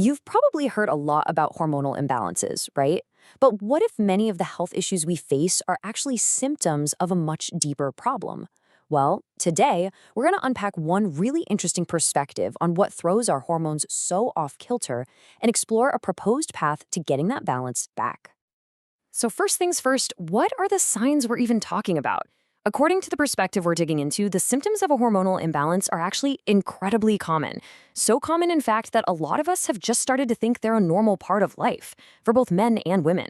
You've probably heard a lot about hormonal imbalances, right? But what if many of the health issues we face are actually symptoms of a much deeper problem? Well, today, we're going to unpack one really interesting perspective on what throws our hormones so off kilter and explore a proposed path to getting that balance back. So, first things first, what are the signs we're even talking about? According to the perspective we're digging into, the symptoms of a hormonal imbalance are actually incredibly common. So common, in fact, that a lot of us have just started to think they're a normal part of life, for both men and women.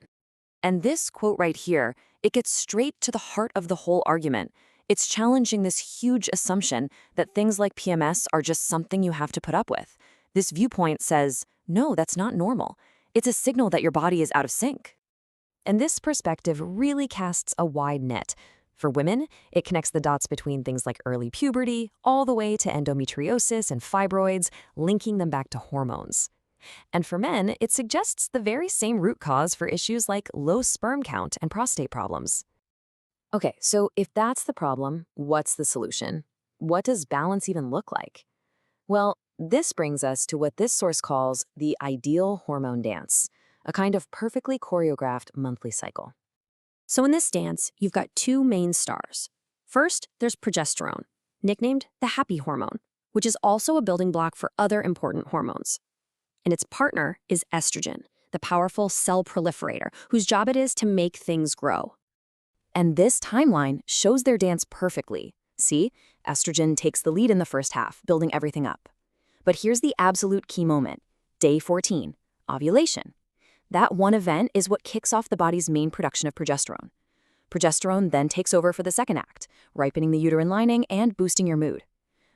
And this quote right here, it gets straight to the heart of the whole argument. It's challenging this huge assumption that things like PMS are just something you have to put up with. This viewpoint says, no, that's not normal. It's a signal that your body is out of sync. And this perspective really casts a wide net. For women, it connects the dots between things like early puberty all the way to endometriosis and fibroids, linking them back to hormones. And for men, it suggests the very same root cause for issues like low sperm count and prostate problems. Okay, so if that's the problem, what's the solution? What does balance even look like? Well, this brings us to what this source calls the ideal hormone dance, a kind of perfectly choreographed monthly cycle. So in this dance, you've got two main stars. First, there's progesterone, nicknamed the happy hormone, which is also a building block for other important hormones. And its partner is estrogen, the powerful cell proliferator, whose job it is to make things grow. And this timeline shows their dance perfectly. See, estrogen takes the lead in the first half, building everything up. But here's the absolute key moment, day 14, ovulation. That one event is what kicks off the body's main production of progesterone. Progesterone then takes over for the second act, ripening the uterine lining and boosting your mood.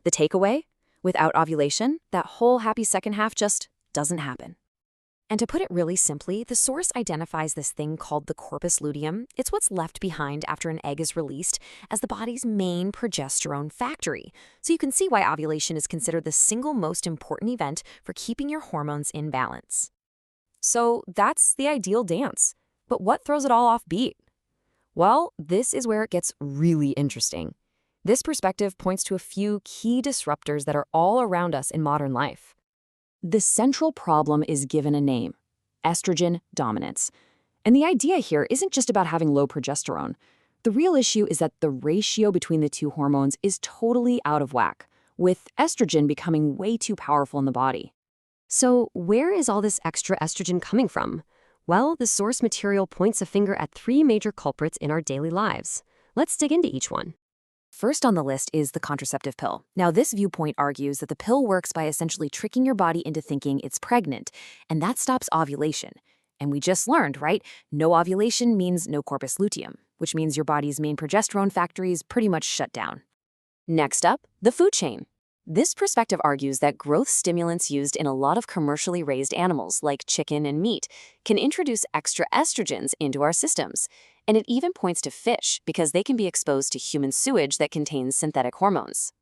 The takeaway? Without ovulation, that whole happy second half just doesn't happen. And to put it really simply, the source identifies this thing called the corpus luteum. It's what's left behind after an egg is released as the body's main progesterone factory. So you can see why ovulation is considered the single most important event for keeping your hormones in balance. So that's the ideal dance. But what throws it all off beat? Well, this is where it gets really interesting. This perspective points to a few key disruptors that are all around us in modern life. The central problem is given a name, estrogen dominance. And the idea here isn't just about having low progesterone. The real issue is that the ratio between the two hormones is totally out of whack, with estrogen becoming way too powerful in the body. So where is all this extra estrogen coming from? Well, the source material points a finger at three major culprits in our daily lives. Let's dig into each one. First on the list is the contraceptive pill. Now, this viewpoint argues that the pill works by essentially tricking your body into thinking it's pregnant, and that stops ovulation. And we just learned, right? No ovulation means no corpus luteum, which means your body's main progesterone factory is pretty much shut down. Next up, the food chain. This perspective argues that growth stimulants used in a lot of commercially raised animals, like chicken and meat, can introduce extra estrogens into our systems. And it even points to fish because they can be exposed to human sewage that contains synthetic hormones.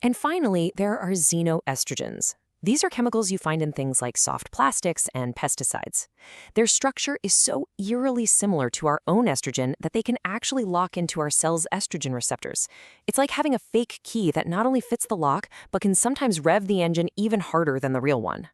And finally, there are xenoestrogens. These are chemicals you find in things like soft plastics and pesticides. Their structure is so eerily similar to our own estrogen that they can actually lock into our cells' estrogen receptors. It's like having a fake key that not only fits the lock, but can sometimes rev the engine even harder than the real one.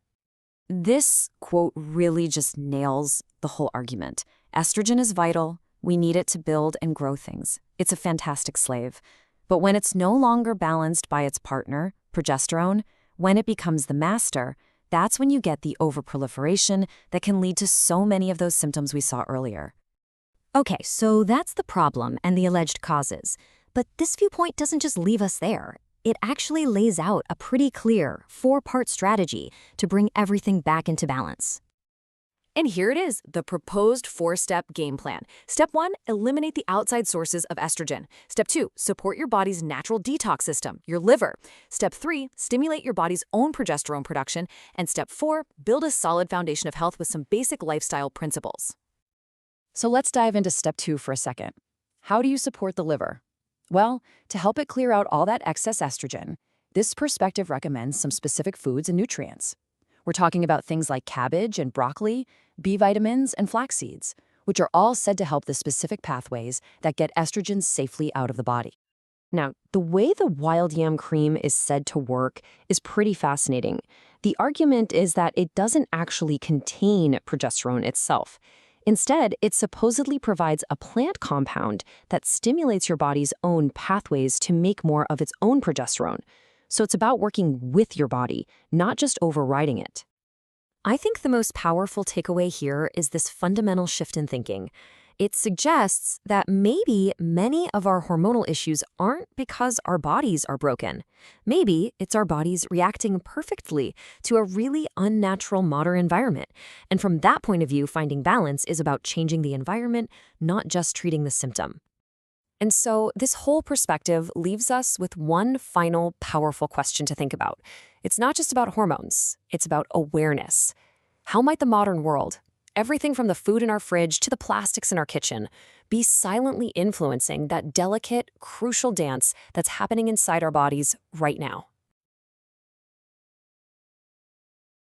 This quote really just nails the whole argument. Estrogen is vital. We need it to build and grow things. It's a fantastic slave. But when it's no longer balanced by its partner, progesterone, when it becomes the master, that's when you get the overproliferation that can lead to so many of those symptoms we saw earlier. Okay, so that's the problem and the alleged causes. But this viewpoint doesn't just leave us there. It actually lays out a pretty clear 4-part strategy to bring everything back into balance. And here it is, the proposed 4-step game plan. Step 1, eliminate the outside sources of estrogen. Step 2, support your body's natural detox system, your liver. Step 3, stimulate your body's own progesterone production. And step 4, build a solid foundation of health with some basic lifestyle principles. So let's dive into step 2 for a second. How do you support the liver? Well, to help it clear out all that excess estrogen, this perspective recommends some specific foods and nutrients. We're talking about things like cabbage and broccoli, B vitamins, and flax seeds, which are all said to help the specific pathways that get estrogen safely out of the body. Now, the way the wild yam cream is said to work is pretty fascinating. The argument is that it doesn't actually contain progesterone itself. Instead, it supposedly provides a plant compound that stimulates your body's own pathways to make more of its own progesterone. So it's about working with your body, not just overriding it. I think the most powerful takeaway here is this fundamental shift in thinking. It suggests that maybe many of our hormonal issues aren't because our bodies are broken. Maybe it's our bodies reacting perfectly to a really unnatural modern environment. And from that point of view, finding balance is about changing the environment, not just treating the symptom. And so this whole perspective leaves us with one final powerful question to think about. It's not just about hormones, it's about awareness. How might the modern world, everything from the food in our fridge to the plastics in our kitchen, be silently influencing that delicate, crucial dance that's happening inside our bodies right now?